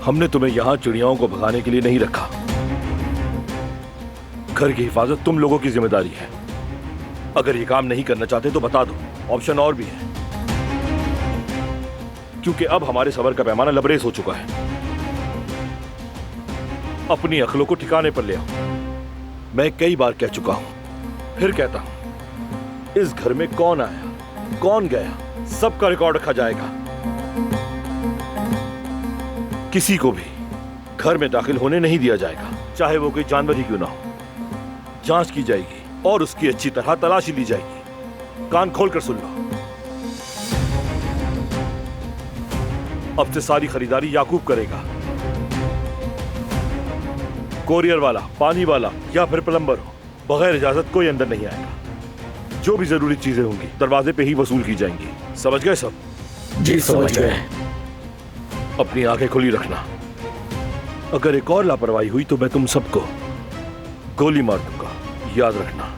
हमने तुम्हें यहाँ चिड़ियाओं को भगाने के लिए नहीं रखा। घर की हिफाजत तुम लोगों की जिम्मेदारी है। अगर ये काम नहीं करना चाहते तो बता दो, ऑप्शन और भी है। क्योंकि अब हमारे सबर का पैमाना लबरेज हो चुका है। अपनी अक्लों को ठिकाने पर ले आओ। मैं कई बार कह चुका हूं, फिर कहता हूं, इस घर में कौन आया, कौन गया, सबका रिकॉर्ड रखा जाएगा। किसी को भी घर में दाखिल होने नहीं दिया जाएगा, चाहे वो कोई जानवर ही क्यों ना हो। जांच की जाएगी और उसकी अच्छी तरह तलाशी ली जाएगी। कान खोलकर सुन लो। अब से सारी खरीदारी याकूब करेगा। कोरियर वाला, पानी वाला या फिर प्लम्बर हो, बगैर इजाजत कोई अंदर नहीं आएगा। जो भी जरूरी चीजें होंगी दरवाजे पे ही वसूल की जाएंगी। समझ गए सब? जी समझ गए। अपनी आंखें खुली रखना। अगर एक और लापरवाही हुई तो मैं तुम सबको गोली मार दूंगा, याद रखना।